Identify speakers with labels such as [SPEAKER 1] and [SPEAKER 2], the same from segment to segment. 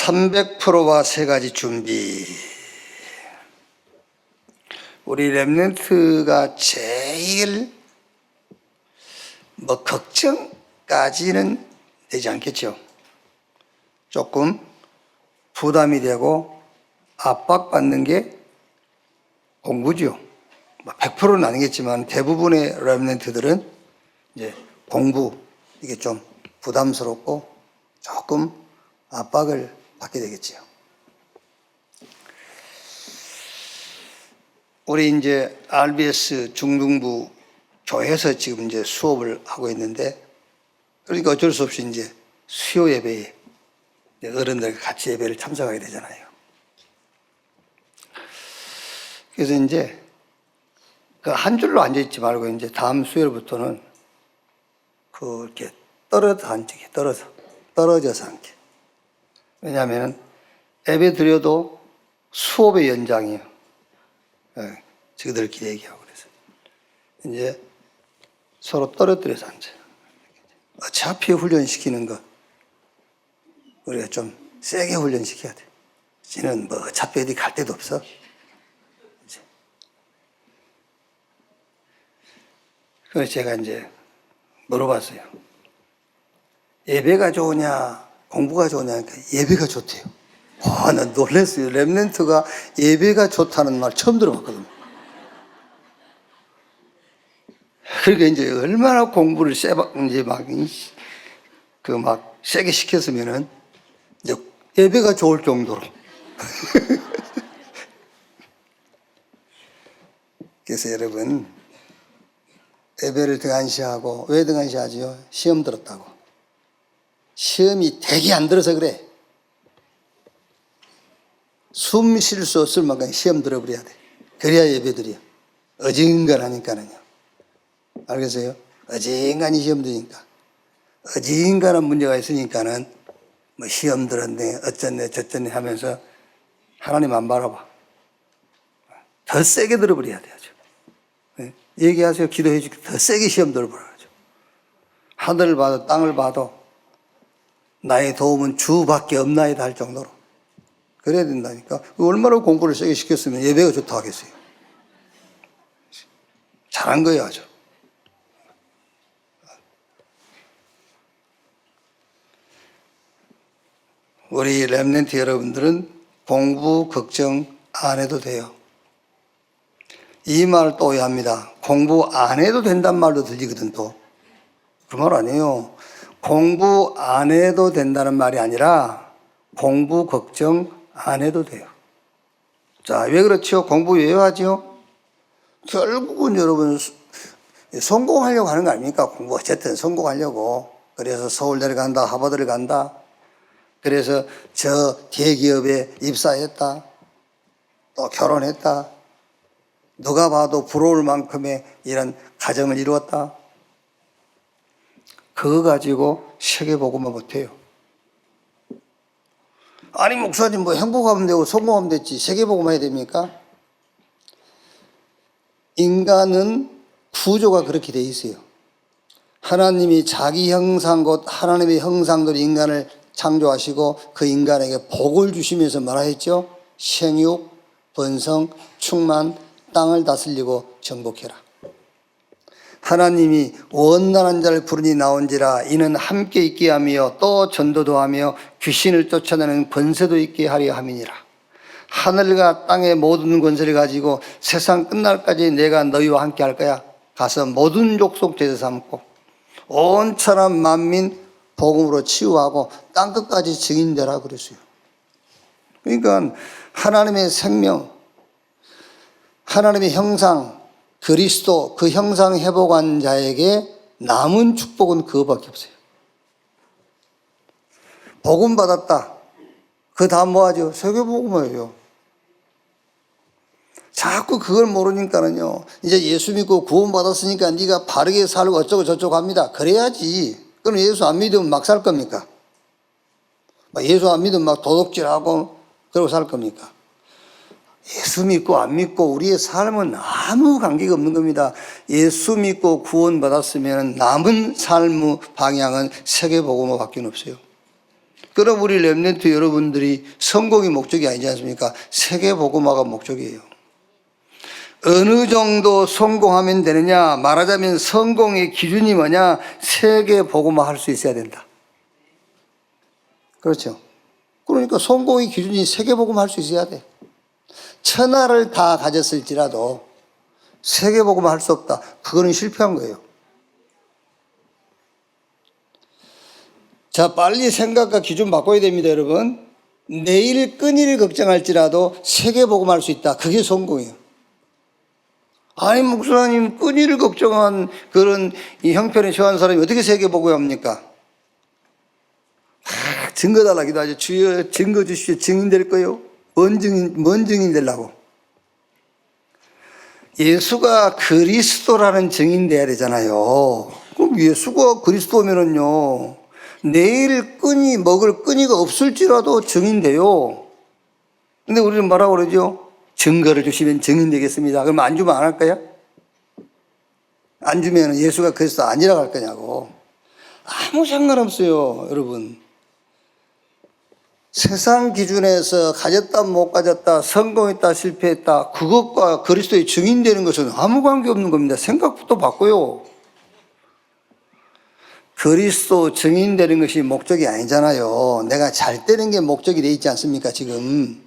[SPEAKER 1] 300%와 세 가지 준비. 우리 렘넌트가 제일 걱정까지는 되지 않겠죠. 조금 부담이 되고 압박받는 게 공부죠. 100%는 아니겠지만 대부분의 렘넌트들은 이제 공부, 이게 좀 부담스럽고 조금 압박을 받게 되겠지요. 우리 이제 RBS 중등부 교회에서 지금 이제 수업을 하고 있는데, 그러니까 어쩔 수 없이 이제 수요 예배에 어른들과 같이 예배를 참석하게 되잖아요. 그래서 이제 그 한 줄로 앉아있지 말고 이제 다음 수요일부터는 이렇게 떨어져서 앉게. 왜냐하면 예배 드려도 수업의 연장이에요. 저희들끼리 얘기하고 그래서 이제 서로 떨어뜨려서 앉아요. 어차피 훈련시키는 거 우리가 좀 세게 훈련시켜야 돼. 지는 뭐 어차피 어디 갈 데도 없어. 그래서 제가 이제 물어봤어요. 예배가 좋으냐 공부가 좋으냐 하니까 예배가 좋대요. 와, 나 놀랐어요. 렘넌트가 예배가 좋다는 말 처음 들어봤거든요. 그러니까 이제 얼마나 공부를 이제 막 세게 시켰으면은 이제 예배가 좋을 정도로. 그래서 여러분, 예배를 등한시하고, 왜 등한시하지요? 시험 들었다고. 시험이 되게 안 들어서 그래. 숨 쉴 수 없을 만큼 시험 들어버려야 돼. 그래야 예배드려. 어지간하니까는요. 알겠어요? 어지간히 시험 드니까. 어지간한 문제가 있으니까는 뭐 시험 들었네, 어쩌네, 저쩌네 하면서 하나님 안 바라봐. 더 세게 들어버려야 돼야죠. 네? 얘기하세요. 기도해 줄게. 더 세게 시험 들어버려야죠. 하늘을 봐도 땅을 봐도 나의 도움은 주밖에 없나이다 할 정도로. 그래야 된다니까. 얼마나 공부를 세게 시켰으면 예배가 좋다 하겠어요. 잘한 거예요, 아주. 우리 렘넌트 여러분들은 공부 걱정 안 해도 돼요. 이 말을 또 오해합니다. 공부 안 해도 된단 말도 들리거든 또. 그 말 아니에요. 공부 안 해도 된다는 말이 아니라 공부 걱정 안 해도 돼요. 자, 왜 그렇죠? 공부 왜 하죠? 결국은 여러분 성공하려고 하는 거 아닙니까? 공부 어쨌든 성공하려고. 그래서 서울대를 간다, 하버드를 간다. 그래서 저 대기업에 입사했다. 또 결혼했다. 누가 봐도 부러울 만큼의 이런 가정을 이루었다. 그거 가지고 세계복음을 못해요. 아니 목사님 뭐 행복하면 되고 성공하면 됐지 세계복음 해야 됩니까? 인간은 구조가 그렇게 돼 있어요. 하나님이 자기 형상 곧 하나님의 형상대로 인간을 창조하시고 그 인간에게 복을 주시면서 말하였죠. 생육, 번성, 충만, 땅을 다스리고 정복해라. 하나님이 원난한 자를 부르니 나온지라 이는 함께 있게 하며 또 전도도 하며 귀신을 쫓아내는 권세도 있게 하려 함이니라. 하늘과 땅의 모든 권세를 가지고 세상 끝날까지 내가 너희와 함께 할 거야. 가서 모든 족속 제자 삼고 온 천하 만민 복음으로 치유하고 땅끝까지 증인되라 그랬어요. 그러니까 하나님의 생명, 하나님의 형상, 그리스도 그 형상 회복한 자에게 남은 축복은 그거밖에 없어요. 복음 받았다. 그 다음 뭐 하죠? 세계복음이에요. 자꾸 그걸 모르니까는요. 이제 예수 믿고 구원 받았으니까 네가 바르게 살고 어쩌고 저쩌고 합니다. 그래야지. 그럼 예수 안 믿으면 막 살 겁니까? 예수 안 믿으면 막 도둑질하고 그러고 살 겁니까? 예수 믿고 안 믿고 우리의 삶은 아무 관계가 없는 겁니다. 예수 믿고 구원 받았으면 남은 삶의 방향은 세계복음으로 밖에 없어요. 그럼 우리 렘넌트 여러분들이 성공이 목적이 아니지 않습니까? 세계복음화가 목적이에요. 어느 정도 성공하면 되느냐? 말하자면 성공의 기준이 뭐냐? 세계복음화 할 수 있어야 된다. 그렇죠. 그러니까 성공의 기준이 세계복음화 할 수 있어야 돼. 천하를 다 가졌을지라도 세계복음화 할 수 없다. 그거는 실패한 거예요. 자, 빨리 생각과 기준 바꿔야 됩니다, 여러분. 내일 끊이를 걱정할지라도 세계복음화 할 수 있다. 그게 성공이에요. 아니, 목사님, 끊이를 걱정한 그런 이 형편에 처한 사람이 어떻게 세계복음화 합니까? 증거 달라 기도하죠. 주여 증거 주시오. 증인 될 거요. 뭔 증인 되려고? 예수가 그리스도라는 증인 돼야 되잖아요. 그럼 예수가 그리스도면은요, 내일 먹을 끈이가 없을지라도 증인 돼요. 근데 우리는 뭐라고 그러죠? 증거를 주시면 증인 되겠습니다. 그럼 안 주면 안 할 거야? 안 주면 예수가 그리스도 아니라고 할 거냐고. 아무 상관없어요, 여러분. 세상 기준에서 가졌다 못 가졌다, 성공했다 실패했다, 그것과 그리스도의 증인되는 것은 아무 관계없는 겁니다. 생각부터 바꿔요. 그리스도 증인되는 것이 목적이 아니잖아요. 내가 잘 되는 게 목적이 돼 있지 않습니까, 지금?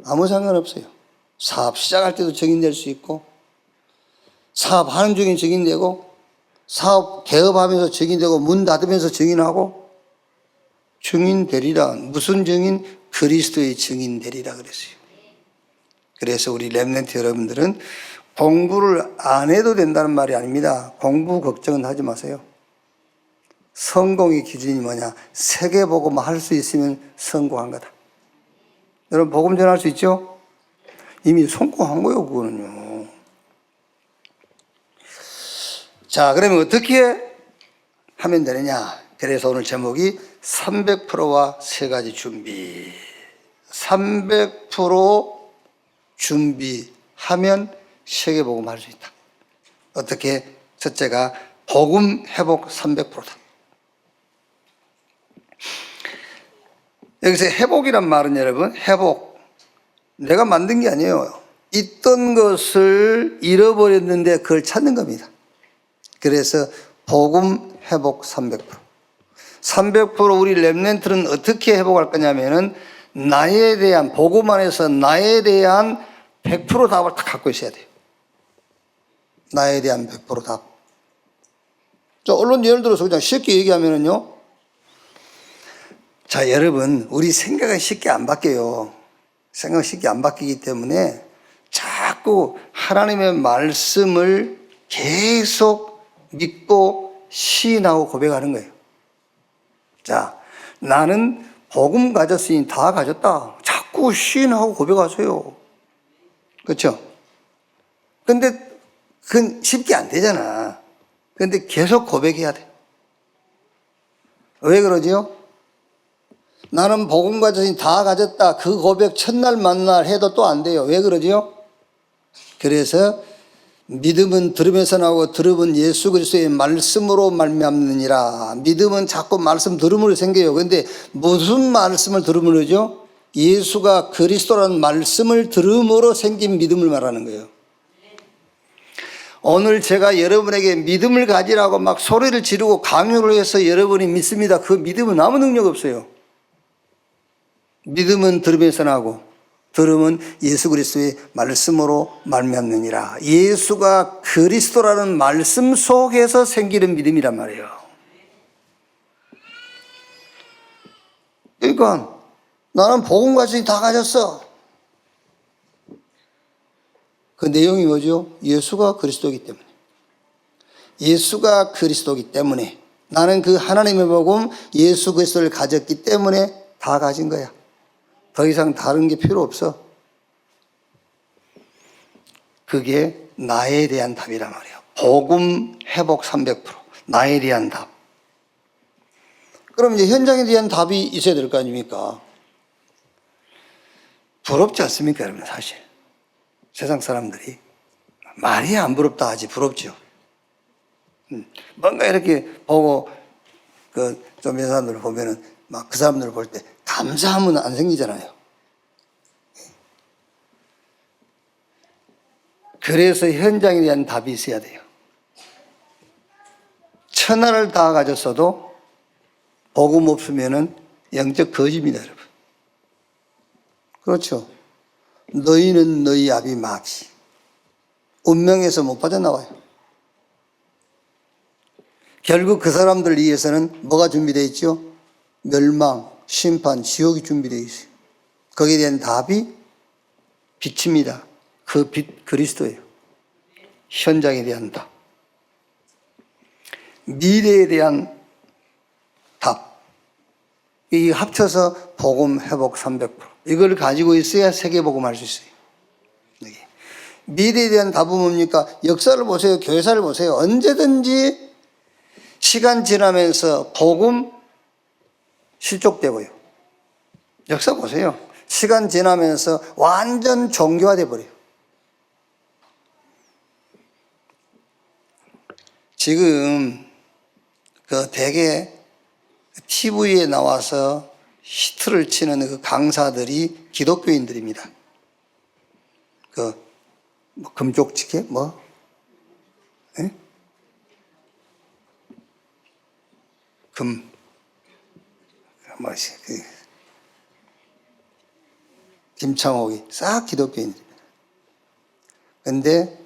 [SPEAKER 1] 아무 상관없어요. 사업 시작할 때도 증인될 수 있고, 사업하는 중에 증인되고, 사업 개업하면서 증인되고, 문 닫으면서 증인하고, 증인되리라. 무슨 증인? 그리스도의 증인되리라 그랬어요. 그래서 우리 렘넌트 여러분들은 공부를 안 해도 된다는 말이 아닙니다. 공부 걱정은 하지 마세요. 성공의 기준이 뭐냐? 세계복음화 할 수 있으면 성공한 거다. 여러분 복음 전할 수 있죠? 이미 성공한 거예요, 그거는요. 자, 그러면 어떻게 하면 되느냐? 그래서 오늘 제목이 300%와 세 가지 준비. 300% 준비하면 세계복음 할 수 있다. 어떻게? 첫째가 복음 회복 300%다. 여기서 회복이란 말은 여러분, 회복. 내가 만든 게 아니에요. 있던 것을 잃어버렸는데 그걸 찾는 겁니다. 그래서 복음 회복 300%. 300% 우리 렘넌트는 어떻게 회복할 거냐면은 나에 대한, 복음 안에서 나에 대한 100% 답을 다 갖고 있어야 돼요. 나에 대한 100% 답. 자, 언론 예를 들어서 그냥 쉽게 얘기하면은요. 자, 여러분, 우리 생각은 쉽게 안 바뀌어요. 생각은 쉽게 안 바뀌기 때문에 자꾸 하나님의 말씀을 계속 믿고 시인하고 고백하는 거예요. 자, 나는 복음 가졌으니 다 가졌다. 자꾸 시인하고 고백하세요. 그렇죠? 근데 그건 쉽게 안 되잖아. 근데 계속 고백해야 돼. 왜 그러지요? 나는 복음 가졌으니 다 가졌다. 그 고백 첫날 만날 해도 또 안 돼요. 왜 그러지요? 그래서 믿음은 들으면서 나오고 들음은 예수 그리스도의 말씀으로 말미암느니라. 믿음은 자꾸 말씀 들음으로 생겨요. 그런데 무슨 말씀을 들음으로죠? 예수가 그리스도라는 말씀을 들음으로 생긴 믿음을 말하는 거예요. 오늘 제가 여러분에게 믿음을 가지라고 막 소리를 지르고 강요를 해서 여러분이 믿습니다. 그 믿음은 아무 능력 없어요. 믿음은 들으면서 나고 들음은 예수 그리스도의 말씀으로 말미암느니라. 예수가 그리스도라는 말씀 속에서 생기는 믿음이란 말이에요. 그러니까 나는 복음 가졌으니 다 가졌어. 그 내용이 뭐죠? 예수가 그리스도이기 때문에. 예수가 그리스도이기 때문에 나는 그 하나님의 복음 예수 그리스도를 가졌기 때문에 다 가진 거야. 더 이상 다른 게 필요 없어. 그게 나에 대한 답이란 말이에요. 복음 회복 300%. 나에 대한 답. 그럼 이제 현장에 대한 답이 있어야 될 거 아닙니까? 부럽지 않습니까, 여러분, 사실? 세상 사람들이. 말이 안 부럽다 하지, 부럽죠. 뭔가 이렇게 보고 좀 이런 사람들 보면은 막 그 사람들을 볼 때 감사함은 안 생기잖아요. 그래서 현장에 대한 답이 있어야 돼요. 천하를 다 가졌어도 복음 없으면은 영적 거짓입니다, 여러분. 그렇죠. 너희는 너희 아비 마귀. 운명에서 못 빠져나와요. 결국 그 사람들을 위해서는 뭐가 준비되어 있죠? 멸망, 심판, 지옥이 준비되어 있어요. 거기에 대한 답이 빛입니다. 그 빛 그리스도예요. 현장에 대한 답. 미래에 대한 답. 이 합쳐서 복음 회복 300%. 이걸 가지고 있어야 세계복음 할 수 있어요. 미래에 대한 답은 뭡니까? 역사를 보세요. 교회사를 보세요. 언제든지 시간 지나면서 복음 실족되고요. 역사 보세요. 시간 지나면서 완전 종교화돼 버려요. 지금 대개 TV에 나와서 히트를 치는 그 강사들이 기독교인들입니다. 금쪽지게 예? 김창옥이 싹 기독교인들입니다. 근데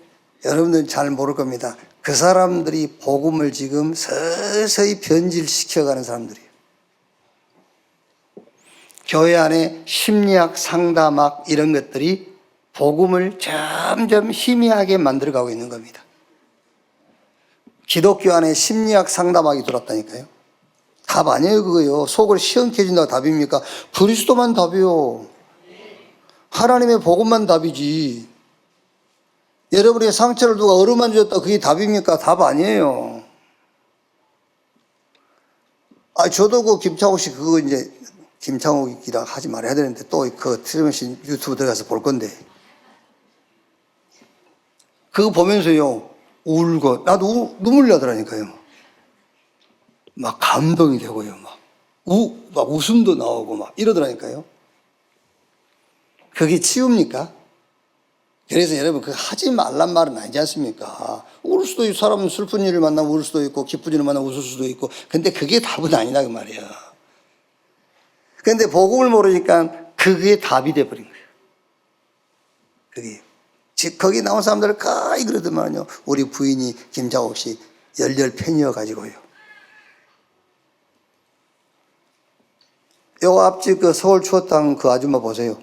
[SPEAKER 1] 여러분들 잘 모를 겁니다. 그 사람들이 복음을 지금 서서히 변질시켜가는 사람들이에요. 교회 안에 심리학, 상담학 이런 것들이 복음을 점점 희미하게 만들어가고 있는 겁니다. 기독교 안에 심리학, 상담학이 들어왔다니까요. 답 아니에요, 그거요. 속을 시원케 해준다고 답입니까? 그리스도만 답이요. 하나님의 복음만 답이지. 여러분의 상처를 누가 어루만졌다 그게 답입니까? 답 아니에요. 저도 김창옥 씨 그거 이제 김창옥이라 하지 말아야 되는데 또 트레이먼씨 유튜브 들어가서 볼 건데 그거 보면서요 울고 나도 눈물 나더라니까요. 막 감동이 되고요. 막 웃음도 나오고 막 이러더라니까요. 그게 치유입니까? 그래서 여러분 그거 하지 말란 말은 아니지 않습니까? 울 수도 있고 사람은 슬픈 일을 만나면 울 수도 있고 기쁜 일을 만나면 웃을 수도 있고 근데 그게 답은 아니다 그 말이야. 근데 복음을 모르니까 그게 답이 돼버린 거예요. 그게 거기 나온 사람들 거의 그러더만요. 우리 부인이 김장옥 씨 열렬 팬이어가지고요. 요 앞집 서울 추어탕 그 아줌마 보세요.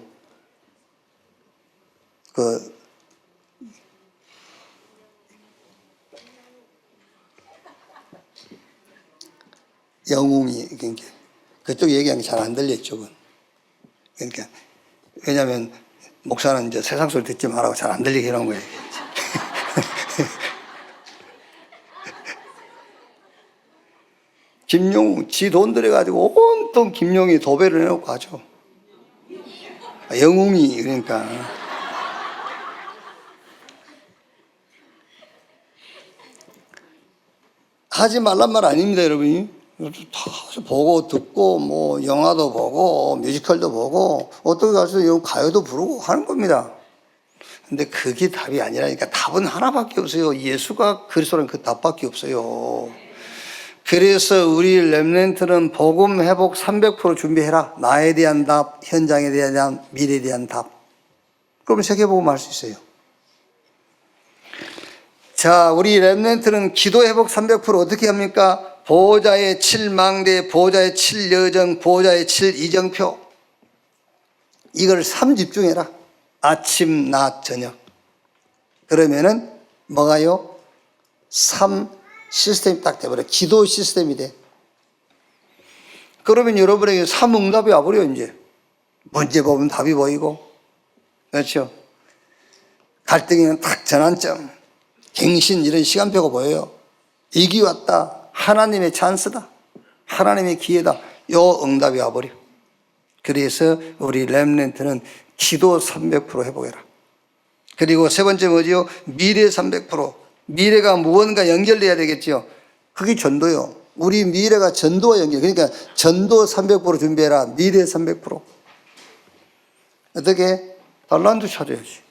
[SPEAKER 1] 영웅이 그러니까 그쪽 얘기하는 게 잘 안 들려 이쪽은. 그러니까 왜냐하면 목사는 이제 세상 소리 듣지 말라고 잘 안 들리게 해놓은 거예요. 김용우 지 돈 들여가지고 온통 김용이 도배를 해놓고 가죠. 영웅이 그러니까. 하지 말란 말 아닙니다, 여러분이. 다 보고 듣고 영화도 보고 뮤지컬도 보고 어떻게 가서 가요도 부르고 하는 겁니다. 근데 그게 답이 아니라니까. 답은 하나밖에 없어요. 예수가 그리스도는 그 답밖에 없어요. 그래서 우리 렘넌트는 복음 회복 300% 준비해라. 나에 대한 답, 현장에 대한 답, 미래에 대한 답. 그럼 세계복음 할 수 있어요. 자, 우리 렘넌트는 기도 회복 300% 어떻게 합니까? 보호자의 7망대, 보호자의 7여정, 보호자의 7이정표. 이걸 3집중해라. 아침, 낮, 저녁. 그러면은 뭐가요? 3 시스템이 딱 돼버려. 기도 시스템이 돼. 그러면 여러분에게 3응답이 와버려 이제. 문제 보면 답이 보이고. 그렇죠? 갈등에는 딱 전환점. 갱신 이런 시간표가 보여요. 이기 왔다. 하나님의 찬스다. 하나님의 기회다. 요 응답이 와버려. 그래서 우리 렘넌트는 기도 300% 회복해라. 그리고 세 번째 뭐지요? 미래 300%. 미래가 무언가 연결돼야 되겠죠. 그게 전도요. 우리 미래가 전도와 연결. 그러니까 전도 300% 준비해라. 미래 300%. 어떻게? 달란트 찾아야지.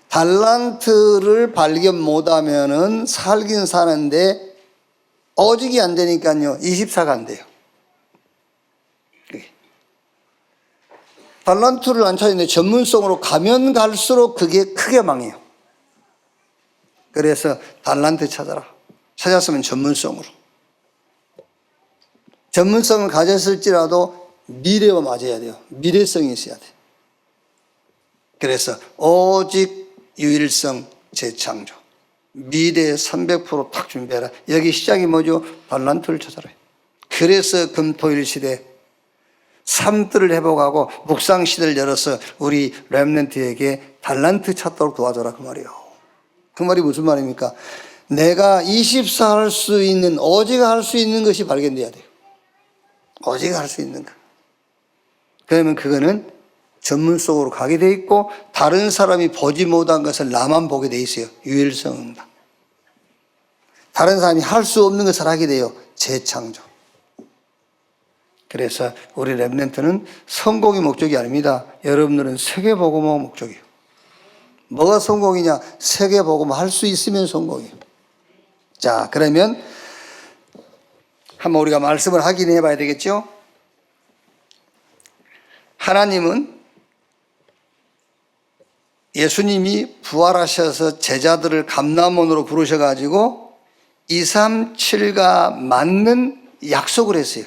[SPEAKER 1] 달란트를 발견 못하면은 살긴 사는데 오직이 안 되니까요. 24가 안 돼요. 달란트를 안 찾는데 전문성으로 가면 갈수록 그게 크게 망해요. 그래서 달란트 찾아라. 찾았으면 전문성으로. 전문성을 가졌을지라도 미래와 맞아야 돼요. 미래성이 있어야 돼요. 그래서 오직 유일성 재창조. 미래 300%탁 준비해라. 여기 시작이 뭐죠? 달란트를 찾아라. 그래서 금토일 시대 삶들을 회복하고 묵상 시대를 열어서 우리 렘넌트에게 달란트 찾도록 도와줘라 그 말이에요. 그 말이 무슨 말입니까? 내가 24 할 수 있는, 오직 할 수 있는 것이 발견돼야 돼요. 오직 할 수 있는 것. 그러면 그거는 전문 속으로 가게 돼 있고 다른 사람이 보지 못한 것을 나만 보게 돼 있어요. 유일성 응답. 다른 사람이 할 수 없는 것을 하게 돼요. 재창조. 그래서 우리 렘넌트는 성공이 목적이 아닙니다. 여러분들은 세계복음화가 목적이에요. 뭐가 성공이냐? 세계복음화 할 수 있으면 성공이에요. 자, 그러면 한번 우리가 말씀을 확인해 봐야 되겠죠? 하나님은 예수님이 부활하셔서 제자들을 감람원으로 부르셔가지고 237가 맞는 약속을 했어요.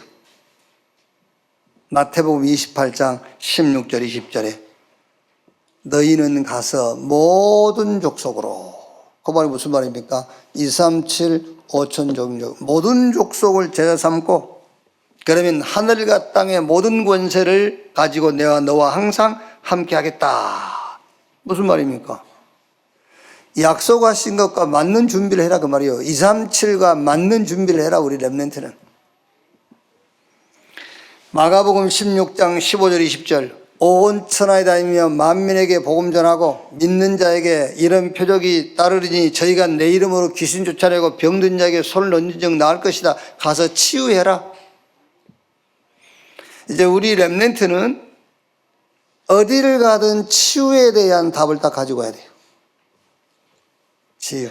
[SPEAKER 1] 마태복음 28장 16절 20절에 너희는 가서 모든 족속으로, 그 말이 무슨 말입니까? 237 5천 종족 모든 족속을 제자 삼고 그러면 하늘과 땅의 모든 권세를 가지고 내가 너와 항상 함께 하겠다. 무슨 말입니까? 약속하신 것과 맞는 준비를 해라 그 말이에요. 237과 맞는 준비를 해라 우리 렘넌트는. 마가복음 16장 15절 20절 온 천하에 다니며 만민에게 복음 전하고 믿는 자에게 이런 표적이 따르리니 저희가 내 이름으로 귀신 쫓아내고 병든 자에게 손을 얹은 적 나을 것이다. 가서 치유해라. 이제 우리 렘넌트는 어디를 가든 치유에 대한 답을 다 가지고 와야 돼요. 치유.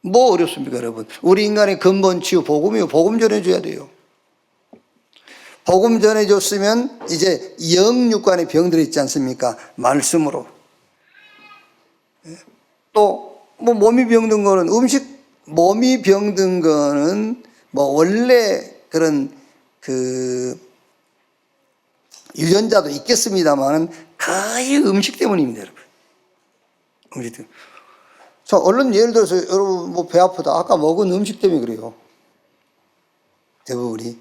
[SPEAKER 1] 뭐 어렵습니까 여러분? 우리 인간의 근본 치유 복음이요. 복음 전해줘야 돼요. 복음 전해줬으면 이제 영육간의 병들이 있지 않습니까? 말씀으로. 또 뭐 몸이 병든 거는 몸이 병든 거는 뭐 원래 그런 그 유전자도 있겠습니다만 거의 음식 때문입니다, 여러분. 음식 때문에. 자, 얼른 예를 들어서 여러분 뭐 배 아프다. 아까 먹은 음식 때문에 그래요. 대부분이.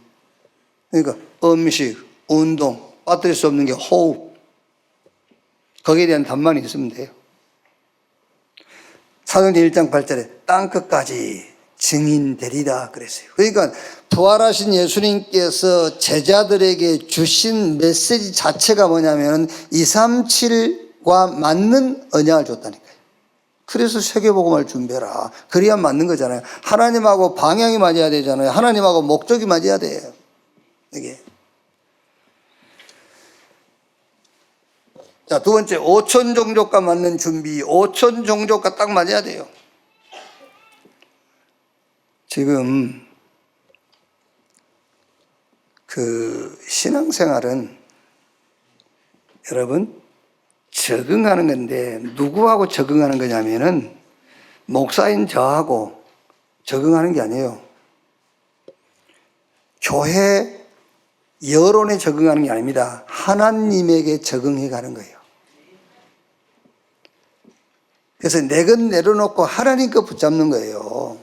[SPEAKER 1] 그러니까 음식, 운동, 빠뜨릴 수 없는 게 호흡. 거기에 대한 답만이 있으면 돼요. 사도행전 1장 8절에 땅끝까지 증인되리라 그랬어요. 그러니까 부활하신 예수님께서 제자들에게 주신 메시지 자체가 뭐냐면 237과 맞는 언약을 줬다니까요. 그래서 세계복음을 준비해라. 그래야 맞는 거잖아요. 하나님하고 방향이 맞아야 되잖아요. 하나님하고 목적이 맞아야 돼요. 이게. 자, 두 번째, 5천 종족과 맞는 준비. 5천 종족과 딱 맞아야 돼요. 지금 그 신앙생활은 여러분 적응하는 건데 누구하고 적응하는 거냐면은 목사인 저하고 적응하는 게 아니에요. 교회 여론에 적응하는 게 아닙니다. 하나님에게 적응해 가는 거예요. 그래서 내 것 내려놓고 하나님 것 붙잡는 거예요.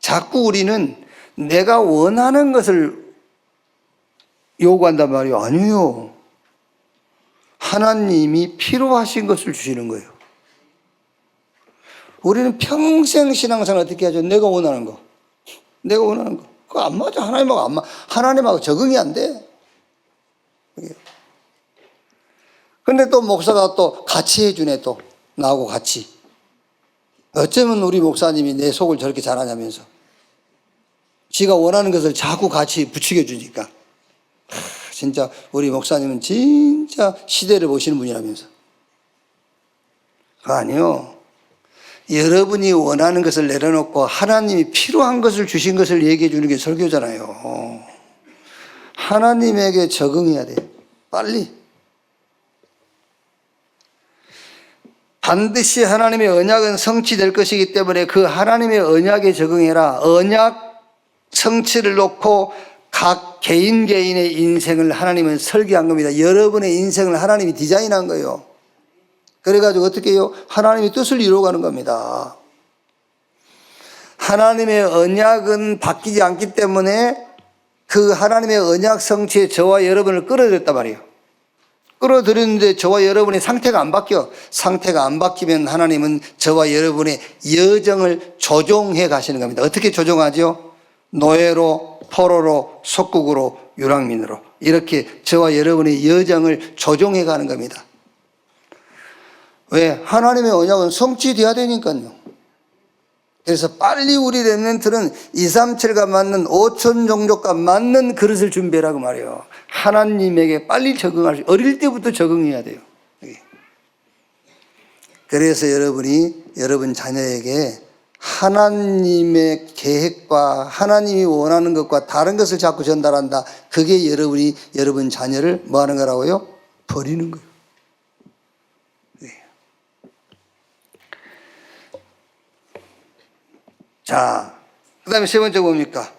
[SPEAKER 1] 자꾸 우리는 내가 원하는 것을 요구한단 말이에요. 아니에요. 하나님이 필요하신 것을 주시는 거예요. 우리는 평생 신앙생활 어떻게 하죠? 내가 원하는 거. 내가 원하는 거. 그거 안 맞아. 하나님하고 안 맞아. 하나님하고 적응이 안 돼. 근데 또 목사가 또 같이 해주네, 또. 나하고 같이. 어쩌면 우리 목사님이 내 속을 저렇게 잘하냐면서 지가 원하는 것을 자꾸 같이 부추겨 주니까 진짜 우리 목사님은 진짜 시대를 보시는 분이라면서. 그거 아니요. 여러분이 원하는 것을 내려놓고 하나님이 필요한 것을 주신 것을 얘기해 주는 게 설교잖아요. 하나님에게 적응해야 돼요. 빨리. 반드시 하나님의 언약은 성취될 것이기 때문에 그 하나님의 언약에 적응해라. 언약 성취를 놓고 각 개인 개인의 인생을 하나님은 설계한 겁니다. 여러분의 인생을 하나님이 디자인한 거예요. 그래가지고 어떻게 해요? 하나님의 뜻을 이루어가는 겁니다. 하나님의 언약은 바뀌지 않기 때문에 그 하나님의 언약 성취에 저와 여러분을 끌어들였단 말이에요. 끌어들였는데 저와 여러분의 상태가 안 바뀌어. 상태가 안 바뀌면 하나님은 저와 여러분의 여정을 조종해 가시는 겁니다. 어떻게 조종하죠? 노예로, 포로로, 속국으로, 유랑민으로 이렇게 저와 여러분의 여정을 조종해 가는 겁니다. 왜? 하나님의 언약은 성취돼야 되니까요. 그래서 빨리 우리 렘넌트는 237과 맞는 5천 종족과 맞는 그릇을 준비하라고 말해요. 하나님에게 빨리 적응할 수, 어릴 때부터 적응해야 돼요. 그래서 여러분 자녀에게 하나님의 계획과 하나님이 원하는 것과 다른 것을 자꾸 전달한다. 그게 여러분 자녀를 뭐 하는 거라고요? 버리는 거예요. 자, 그 다음에 세 번째 뭡니까?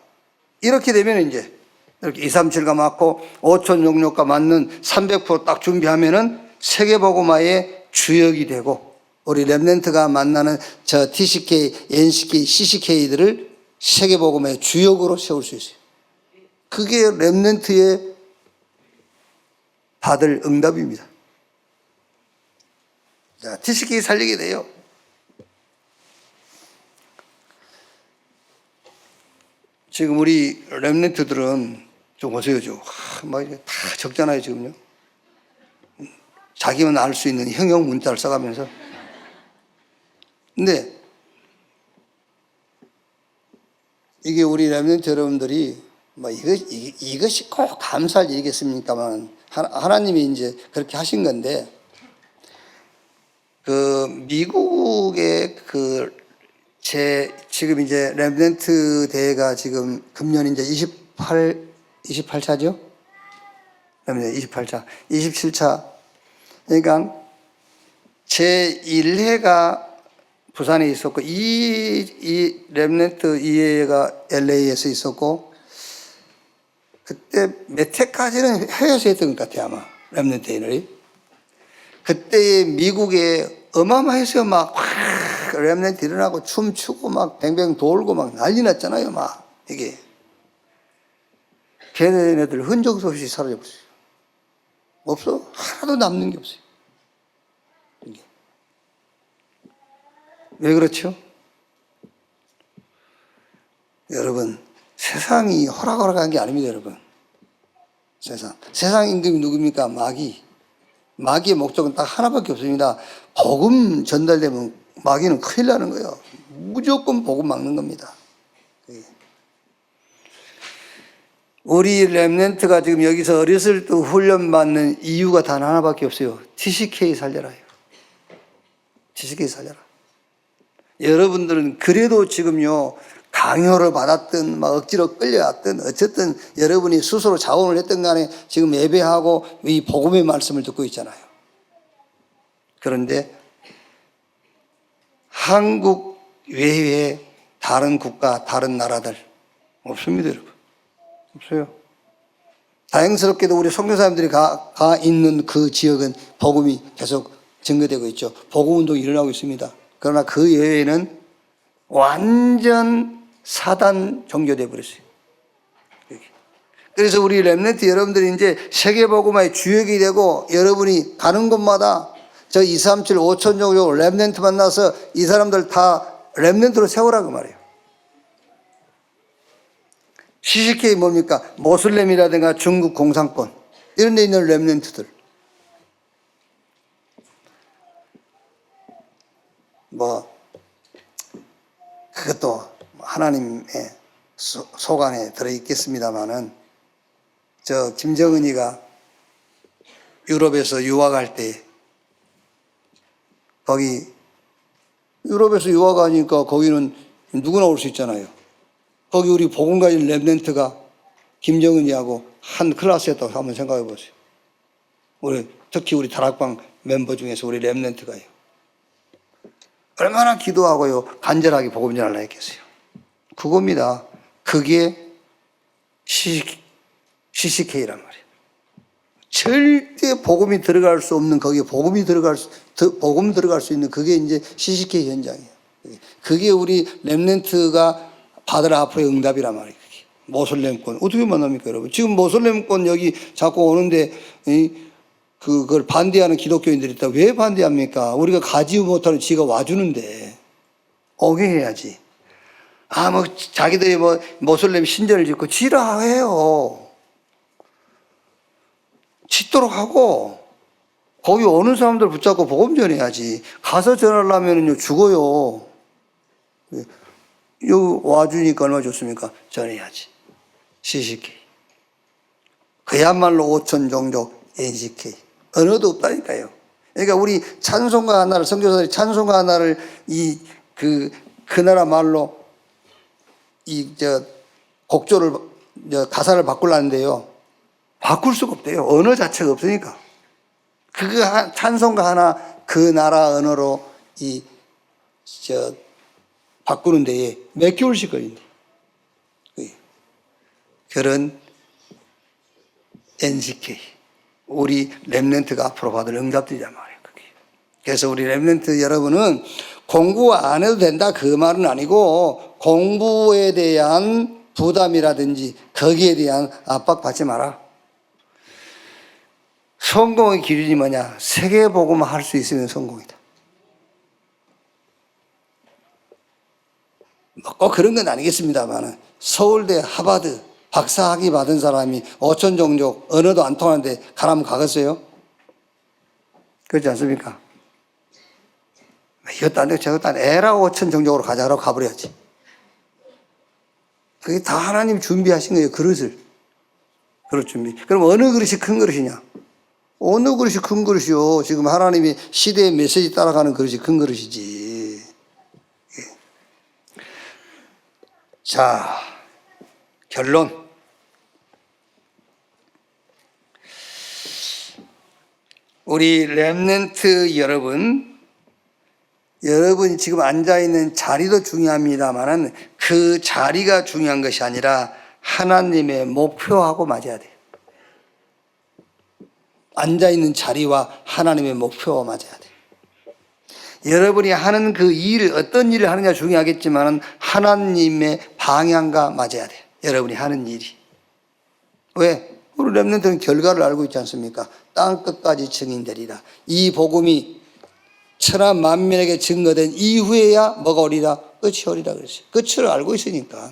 [SPEAKER 1] 이렇게 되면 이제, 이렇게 237가 맞고 5천 종족과 맞는 300% 딱 준비하면은 세계복음화의 주역이 되고, 우리 렘넌트가 만나는 저 TCK, NCK, CCK들을 세계복음화의 주역으로 세울 수 있어요. 그게 렘넌트의 받을 응답입니다. 자, TCK 살리게 돼요. 지금 우리 렘넌트들은 좀 보세요. 막 다 적잖아요, 지금요. 자기만 알 수 있는 형용 문자를 써가면서. 근데 이게 우리 렘넌트 여러분들이 뭐 이것이 꼭 감사할 일이겠습니까만 하나님이 이제 그렇게 하신 건데 그 미국의 지금 이제 렘넌트 대회가 지금 금년 이제 28차죠? 28차, 27차. 그러니까 제1회가 부산에 있었고, 이 렘넌트 2회가 LA에서 있었고, 그때 몇 회까지는 해외에서 했던 것 같아요, 아마. 렘넌트 대회를. 그때 미국에 어마어마했어요, 막. 렘넌트 일어나고 춤추고 막 뱅뱅 돌고 막 난리 났잖아요, 막 이게. 걔네들 흔적 없이 사라져버렸어요. 없어? 하나도 남는 게 없어요. 이게. 왜 그렇죠? 여러분, 세상이 호락호락한 게 아닙니다, 여러분. 세상 임금이 누굽니까? 마귀의 목적은 딱 하나밖에 없습니다. 복음 전달되면 마귀는 큰일 나는 거예요. 무조건 복음 막는 겁니다. 우리 렘넌트가 지금 여기서 어렸을 때 훈련받는 이유가 단 하나밖에 없어요. TCK 살려라요. TCK 살려라. 여러분들은 그래도 지금요, 강요를 받았든, 막 억지로 끌려왔든, 어쨌든 여러분이 스스로 자원을 했든 간에 지금 예배하고 이 복음의 말씀을 듣고 있잖아요. 그런데 한국 외에 다른 국가, 다른 나라들 없습니다, 여러분. 없어요. 다행스럽게도 우리 선교사님들이 가 있는 그 지역은 복음이 계속 증거되고 있죠. 복음 운동이 일어나고 있습니다. 그러나 그 외에는 완전 사단 종교되어 버렸어요. 그래서 우리 렘넌트 여러분들이 이제 세계복음화의 주역이 되고 여러분이 가는 곳마다 저 237, 5천 종족 렘넌트 만나서 이 사람들 다 렘넌트로 세우라고 말이에요. CCK 뭡니까? 모슬렘이라든가 중국 공산권 이런 데 있는 렘넌트들. 뭐 그것도 하나님의 속 안에 들어있겠습니다마는, 저 김정은이가 유럽에서 유학할 때, 거기 유럽에서 유학하니까 거기는 누구나 올 수 있잖아요. 거기 우리 복음 가진 렘넌트가 김정은이하고 한 클래스였다고 한번 생각해 보세요. 특히 우리 다락방 멤버 중에서 우리 렘넌트가요. 얼마나 기도하고요, 간절하게 복음 전하려 했겠어요. 그겁니다. 그게 CCK란 말이에요. 절대 복음이 들어갈 수 없는, 거기에 복음 들어갈 수 있는 그게 이제 CCK 현장이에요. 그게 우리 렘넌트가 받을 앞으로의 응답이란 말이에요. 모슬렘권 어떻게 만납니까, 여러분? 지금 모슬렘권 여기 자꾸 오는데 그걸 반대하는 기독교인들이 있다. 왜 반대합니까? 우리가 가지 못하는 지가 와주는데 오게 해야지. 뭐 자기들이 뭐 모슬렘 신전을 짓고 지라 해요. 짓도록 하고 거기 오는 사람들 붙잡고 복음 전해야지. 가서 전하려면요 죽어요. 여기 와주니까 얼마 좋습니까? 전해야지. CCK. 그야말로 5천 종족 NCK. 언어도 없다니까요. 그러니까 우리 찬송가 하나를, 선교사들이 찬송가 하나를 그 나라 말로 곡조를, 가사를 바꾸려는데요. 바꿀 수가 없대요. 언어 자체가 없으니까. 찬송가 하나 그 나라 언어로 바꾸는 데에 몇 개월씩 걸린대. 그런 NCK. 우리 렘넌트가 앞으로 받을 응답들이란 말이에요. 그게. 그래서 우리 렘넌트 여러분은 공부 안 해도 된다 그 말은 아니고, 공부에 대한 부담이라든지 거기에 대한 압박 받지 마라. 성공의 기준이 뭐냐? 세계복음을 할 수 있으면 성공이다. 꼭 그런 건 아니겠습니다만, 서울대, 하버드 박사학위 받은 사람이 5천 종족 언어도 안 통하는데 가라면 가겠어요? 그렇지 않습니까? 이것도 안 되고 저것도 안 되고 에라 5천 종족으로 가자라고 가버려야지. 그게 다 하나님 준비하신 거예요. 그릇을. 그릇 준비. 그럼 어느 그릇이 큰 그릇이냐? 어느 그릇이 큰 그릇이요? 지금 하나님이 시대의 메시지 따라가는 그릇이 큰 그릇이지. 자, 결론. 우리 렘넌트 여러분이 지금 앉아있는 자리도 중요합니다만 그 자리가 중요한 것이 아니라 하나님의 목표하고 맞아야 돼요. 앉아있는 자리와 하나님의 목표와 맞아야 돼요. 여러분이 하는 그 일, 어떤 일을 하느냐 중요하겠지만 하나님의 방향과 맞아야 돼요. 여러분이 하는 일이. 왜? 우리 렘넌트는 결과를 알고 있지 않습니까? 땅끝까지 증인되리라. 이 복음이 천하 만민에게 증거된 이후에야 뭐가 오리라? 끝이 오리라 그랬어요. 끝을 알고 있으니까.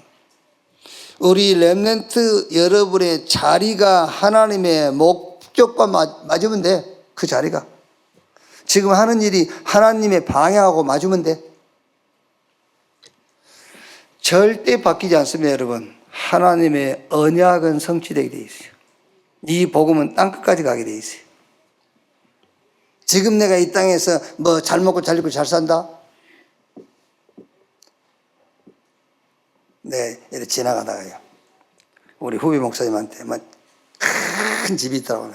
[SPEAKER 1] 우리 렘넌트 여러분의 자리가 하나님의 목적과 맞으면 돼. 그 자리가. 지금 하는 일이 하나님의 방향하고 맞으면 돼. 절대 바뀌지 않습니다, 여러분. 하나님의 언약은 성취되게 돼 있어요. 이 복음은 땅끝까지 가게 돼 있어요. 지금 내가 이 땅에서 뭐 잘 먹고 잘 입고 잘 산다? 네, 이렇게 지나가다가요. 우리 후배 목사님한테 막 큰 집이 있더라고요.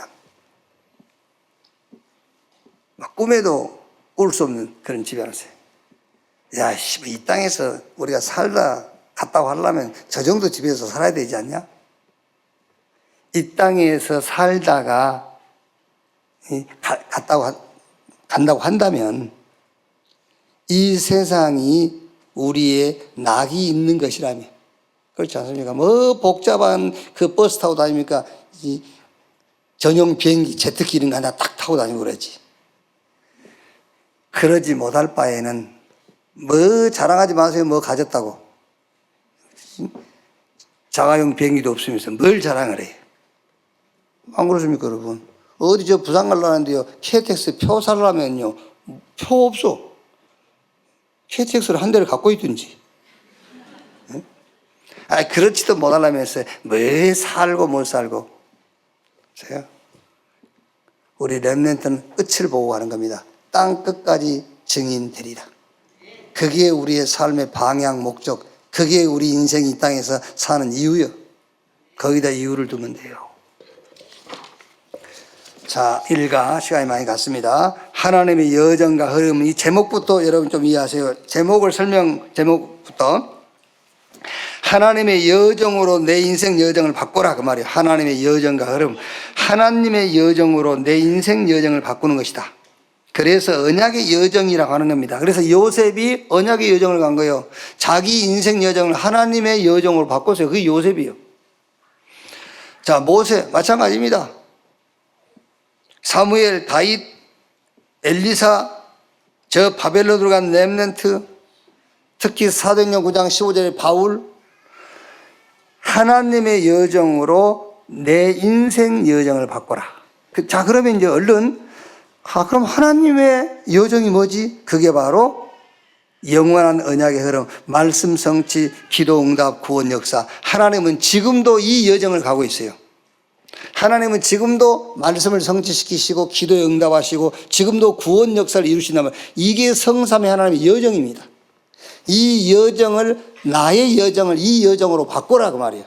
[SPEAKER 1] 막 꿈에도 꿀 수 없는 그런 집이 하나 있어요. 야, 이 땅에서 우리가 살다 갔다고 하려면 저 정도 집에서 살아야 되지 않냐? 이 땅에서 살다가 간다고 한다면 이 세상이 우리의 낙이 있는 것이라며. 그렇지 않습니까? 뭐 복잡한 그 버스 타고 다닙니까? 이 전용 비행기, 제트기 이런 거 하나 딱 타고 다니고 그러지. 그러지 못할 바에는 뭐 자랑하지 마세요. 뭐 가졌다고. 자가용 비행기도 없으면서 뭘 자랑을 해. 안 그렇습니까, 여러분? 어디 저 부산 가려는데요. KTX 표 사려면요. 표 없어. KTX를 한 대를 갖고 있든지. 그렇지도 못하려면서 왜 살고 뭘 살고. 보세요. 우리 렘넌트는 끝을 보고 가는 겁니다. 땅 끝까지 증인 되리라. 그게 우리의 삶의 방향, 목적, 그게 우리 인생이 이 땅에서 사는 이유요. 거기다 이유를 두면 돼요. 자, 1가 시간이 많이 갔습니다. 하나님의 여정과 흐름, 이 제목부터 여러분 좀 이해하세요. 제목부터. 하나님의 여정으로 내 인생 여정을 바꾸라 그 말이에요. 하나님의 여정과 흐름. 하나님의 여정으로 내 인생 여정을 바꾸는 것이다. 그래서 언약의 여정이라고 하는 겁니다. 그래서 요셉이 언약의 여정을 간 거예요. 자기 인생 여정을 하나님의 여정으로 바꿨어요. 그게 요셉이에요. 자, 모세 마찬가지입니다. 사무엘, 다윗, 엘리사, 저 바벨론으로 간 렘넌트, 특히 사도행전 9장 15절의 바울, 하나님의 여정으로 내 인생 여정을 바꿔라. 자, 그러면 이제 얼른 그럼 하나님의 여정이 뭐지? 그게 바로 영원한 언약의 흐름, 말씀 성취, 기도 응답, 구원 역사. 하나님은 지금도 이 여정을 가고 있어요. 하나님은 지금도 말씀을 성취시키시고 기도에 응답하시고 지금도 구원 역사를 이루신다면 이게 성삼위 하나님의 여정입니다. 이 여정을 나의 여정을 이 여정으로 바꾸라 그 말이에요.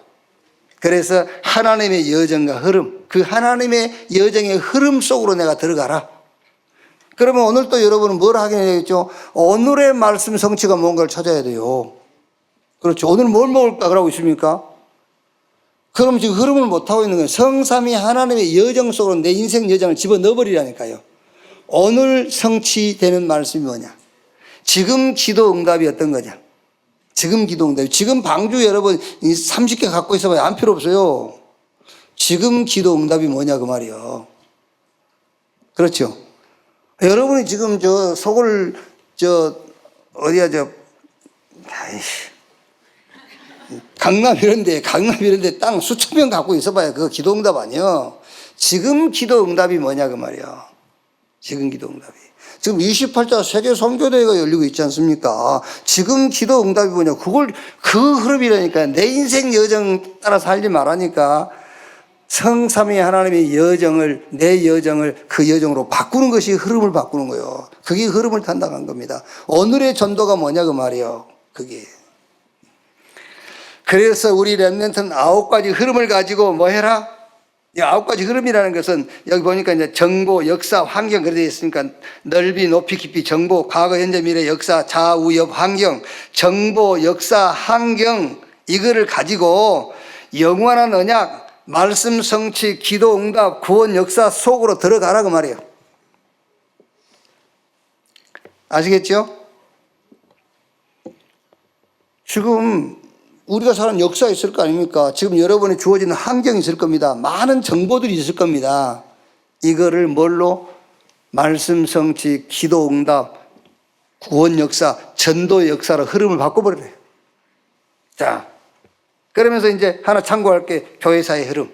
[SPEAKER 1] 그래서 하나님의 여정과 흐름, 그 하나님의 여정의 흐름 속으로 내가 들어가라. 그러면 오늘 또 여러분은 뭘 하게 되겠죠? 오늘의 말씀 성취가 뭔가를 찾아야 돼요. 그렇죠. 오늘 뭘 먹을까 그러고 있습니까? 그럼 지금 흐름을 못하고 있는 거예요. 성삼위 하나님의 여정 속으로 내 인생 여정을 집어넣어버리라니까요. 오늘 성취되는 말씀이 뭐냐? 지금 기도 응답이 어떤 거냐? 지금 기도 응답이. 지금 방주 여러분 30개 갖고 있어봐야 안 필요 없어요. 지금 기도 응답이 뭐냐 그 말이에요. 그렇죠. 여러분이 지금 속을 강남 이런데 땅 수천 명 갖고 있어봐야 그거 기도 응답 아니에요. 지금 기도 응답이 뭐냐 그 말이에요. 지금 기도 응답이. 지금 28자 세계 선교대회가 열리고 있지 않습니까? 지금 기도 응답이 뭐냐. 그 흐름이라니까. 내 인생 여정 따라 살지 말라니까. 성삼위 하나님의 여정을, 내 여정을 그 여정으로 바꾸는 것이 흐름을 바꾸는 거예요. 그게 흐름을 탄다는 겁니다. 오늘의 전도가 뭐냐 그 말이에요. 그게. 그래서 우리 렘넌트는 9가지 흐름을 가지고 뭐 해라? 이 9가지 흐름이라는 것은 여기 보니까 이제 정보, 역사, 환경 그렇게 되어 있으니까 넓이, 높이, 깊이, 정보, 과거, 현재, 미래, 역사, 좌우, 옆, 환경, 정보, 역사, 환경 이거를 가지고 영원한 언약, 말씀 성취, 기도 응답, 구원 역사 속으로 들어가라 그 말이에요. 아시겠죠? 지금 우리가 사는 역사 있을 거 아닙니까? 지금 여러분이 주어지는 환경이 있을 겁니다. 많은 정보들이 있을 겁니다. 이거를 뭘로? 말씀 성취, 기도 응답, 구원 역사, 전도 역사로 흐름을 바꿔버려요. 자, 그러면서 이제 하나 참고할 게 교회사의 흐름.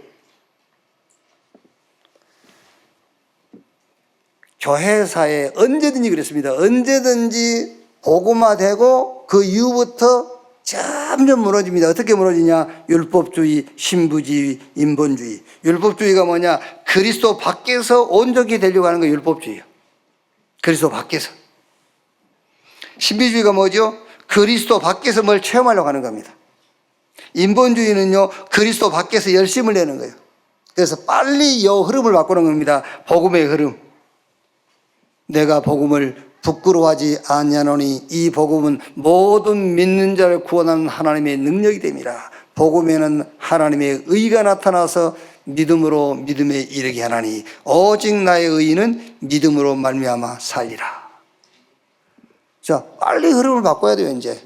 [SPEAKER 1] 교회사에 언제든지 그랬습니다. 언제든지 복음화되고 그 이후부터 점점 무너집니다. 어떻게 무너지냐? 율법주의, 신부주의, 인본주의. 율법주의가 뭐냐? 그리스도 밖에서 온전히 되려고 하는 거 율법주의예요. 그리스도 밖에서. 신비주의가 뭐죠? 그리스도 밖에서 뭘 체험하려고 하는 겁니다. 인본주의는요, 그리스도 밖에서 열심을 내는 거예요. 그래서 빨리 이 흐름을 바꾸는 겁니다. 복음의 흐름. 내가 복음을 부끄러워하지 아니하노니 이 복음은 모든 믿는 자를 구원하는 하나님의 능력이 됨이라. 복음에는 하나님의 의가 나타나서 믿음으로 믿음에 이르게 하나니 오직 나의 의는 믿음으로 말미암아 살리라. 자, 빨리 흐름을 바꿔야 돼요. 이제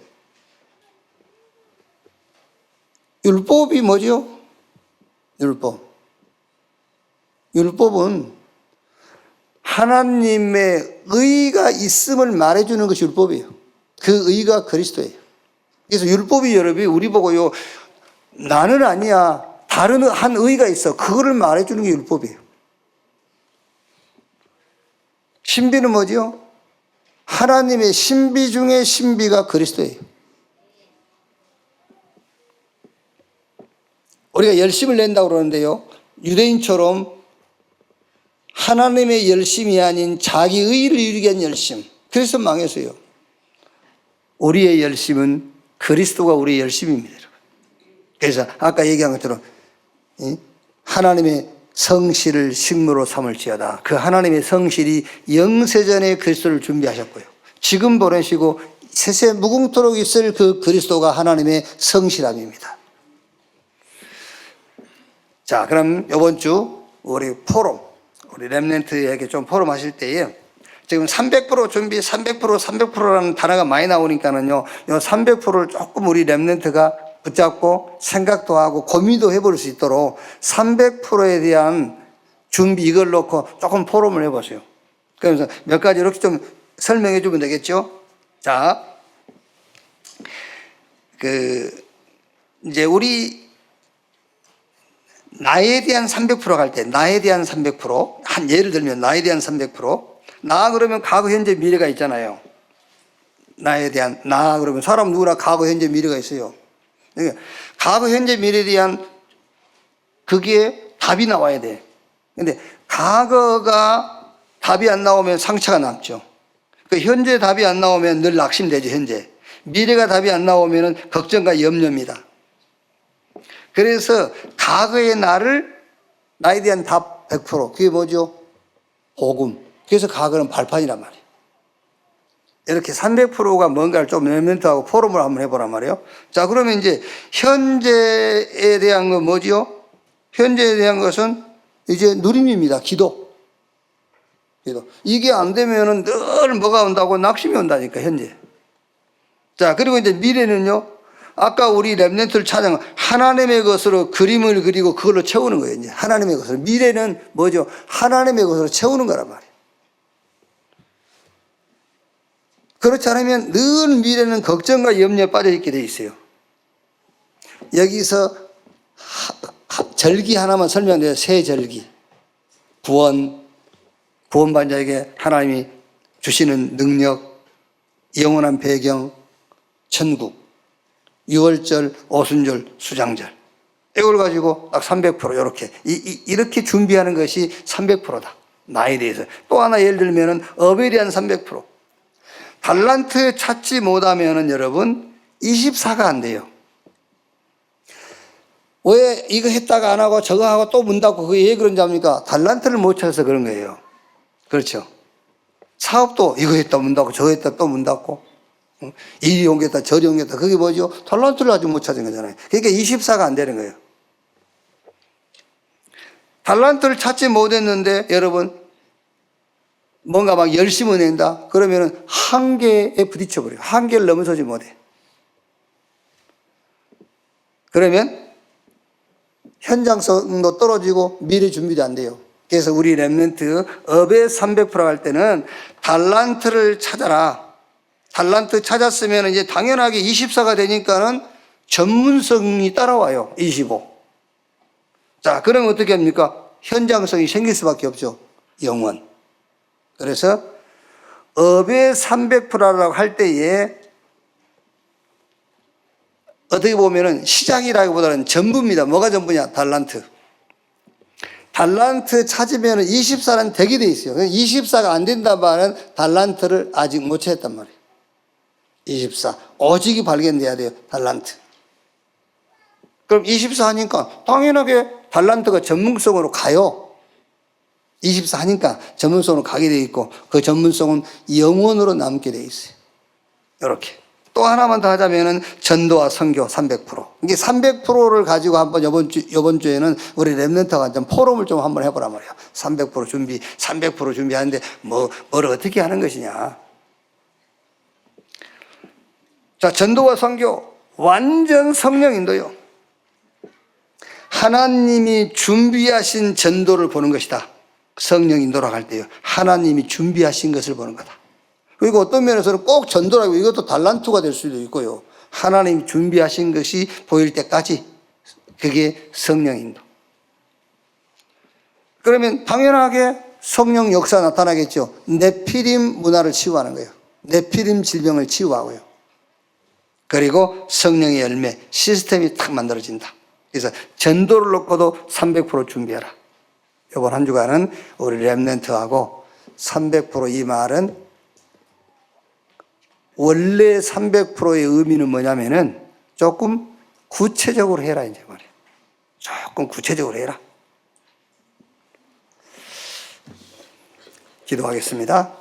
[SPEAKER 1] 율법이 뭐죠? 율법은 하나님의 의가 있음을 말해주는 것이 율법이에요. 그 의가 그리스도예요. 그래서 율법이 여러분이 우리 보고요, 나는 아니야, 다른 한 의가 있어, 그거를 말해주는 게 율법이에요. 신비는 뭐죠? 하나님의 신비 중에 신비가 그리스도예요. 우리가 열심을 낸다고 그러는데요. 유대인처럼 하나님의 열심이 아닌 자기 의의를 이루기 위한 열심. 그래서 망했어요. 우리의 열심은 그리스도가 우리의 열심입니다. 그래서 아까 얘기한 것처럼 하나님의 성실을 식무로 삼을지어다. 그 하나님의 성실이 영세전에 그리스도를 준비하셨고요. 지금 보내시고 세세 무궁토록 있을 그 그리스도가 하나님의 성실함입니다. 자, 그럼 이번 주 우리 포럼, 우리 렘넌트에게 좀 포럼 하실 때에 지금 300% 준비, 300%라는 단어가 많이 나오니까는요, 이 300%를 조금 우리 렘넌트가 붙잡고 생각도 하고 고민도 해볼 수 있도록 300%에 대한 준비 이걸 놓고 조금 포럼을 해보세요. 그래서 몇 가지 이렇게 좀 설명해 주면 되겠죠? 자, 이제 우리 나에 대한 300% 갈 때, 나에 대한 300%, 한 예를 들면 나에 대한 300%, 나 그러면 과거, 현재, 미래가 있잖아요. 나에 대한, 나 그러면 사람 누구나 과거, 현재, 미래가 있어요. 그러니까 과거, 현재, 미래에 대한 그게 답이 나와야 돼. 근데 과거가 답이 안 나오면 상처가 남죠. 그 현재 답이 안 나오면 늘 낙심되죠, 현재. 미래가 답이 안 나오면 걱정과 염려입니다. 그래서 과거의 나에 대한 답 100%. 그게 뭐죠? 복음. 그래서 과거는 발판이란 말이에요. 이렇게 300%가 뭔가를 좀 렘넌트하고 포럼을 한번 해보란 말이에요. 자, 그러면 이제 현재에 대한 건 뭐지요? 현재에 대한 것은 이제 누림입니다. 기도. 이게 안 되면은 늘 뭐가 온다고? 낙심이 온다니까, 현재. 자, 그리고 이제 미래는요? 아까 우리 렘넌트를 찾은 하나님의 것으로 그림을 그리고 그걸로 채우는 거예요. 이제 하나님의 것으로. 미래는 뭐죠? 하나님의 것으로 채우는 거란 말이에요. 그렇지 않으면 늘 미래는 걱정과 염려에 빠져 있게 돼 있어요. 여기서 절기 하나만 설명돼요. 새 절기. 구원받은 자에게 하나님이 주시는 능력, 영원한 배경, 천국, 유월절, 오순절, 수장절. 이걸 가지고 딱 300% 이렇게 준비하는 것이 300%다. 나에 대해서. 또 하나 예를 들면은 업에 대한 300%. 달란트 찾지 못하면은 여러분 24가 안 돼요. 왜 이거 했다가 안 하고 저거 하고 또 문 닫고 그게 왜 그런지 압니까? 달란트를 못 찾아서 그런 거예요. 그렇죠. 사업도 이거 했다 문 닫고 저거 했다 또 문 닫고 이리 옮겼다 저리 옮겼다. 그게 뭐죠? 달란트를 아직 못 찾은 거잖아요. 그러니까 24가 안 되는 거예요. 달란트를 찾지 못했는데 여러분 뭔가 막 열심을 낸다? 그러면은 한계에 부딪혀버려요. 한계를 넘어서지 못해. 그러면 현장성도 떨어지고 미래 준비도 안 돼요. 그래서 우리 렘넌트 업의 300% 할 때는 달란트를 찾아라. 달란트 찾았으면 이제 당연하게 24가 되니까는 전문성이 따라와요. 25. 자, 그러면 어떻게 합니까? 현장성이 생길 수밖에 없죠. 영원. 그래서 업의 300%라고 할 때에 어떻게 보면은 시작이라기보다는 전부입니다. 뭐가 전부냐? 달란트. 달란트 찾으면 24는 되게 돼 있어요. 24가 안 된다 말은 달란트를 아직 못 찾았단 말이에요. 24. 오직이 발견돼야 돼요. 달란트. 그럼 24 하니까 당연하게 달란트가 전문성으로 가요. 24 하니까 전문성으로 가게 돼 있고 그 전문성은 영원으로 남게 돼 있어요. 이렇게. 또 하나만 더 하자면은 전도와 선교 300%. 이게 300%를 가지고 한번 이번 주에는 우리 렘넌트가 좀 포럼을 좀 한번 해보란 말이에요. 300% 준비, 300% 준비하는데 뭘 어떻게 하는 것이냐. 자, 전도와 선교 완전 성령 인도요. 하나님이 준비하신 전도를 보는 것이다. 성령 인도라고 할 때요. 하나님이 준비하신 것을 보는 거다. 그리고 어떤 면에서는 꼭 전도라고 이것도 달란트가 될 수도 있고요. 하나님 준비하신 것이 보일 때까지 그게 성령 인도. 그러면 당연하게 성령 역사 나타나겠죠. 네피림 문화를 치유하는 거예요. 네피림 질병을 치유하고요. 그리고 성령의 열매 시스템이 탁 만들어진다. 그래서 전도를 놓고도 300% 준비해라. 이번 한 주간은 우리 렘넌트하고 300%이 말은 원래 300%의 의미는 뭐냐면은 조금 구체적으로 해라 이제 말이에요. 조금 구체적으로 해라. 기도하겠습니다.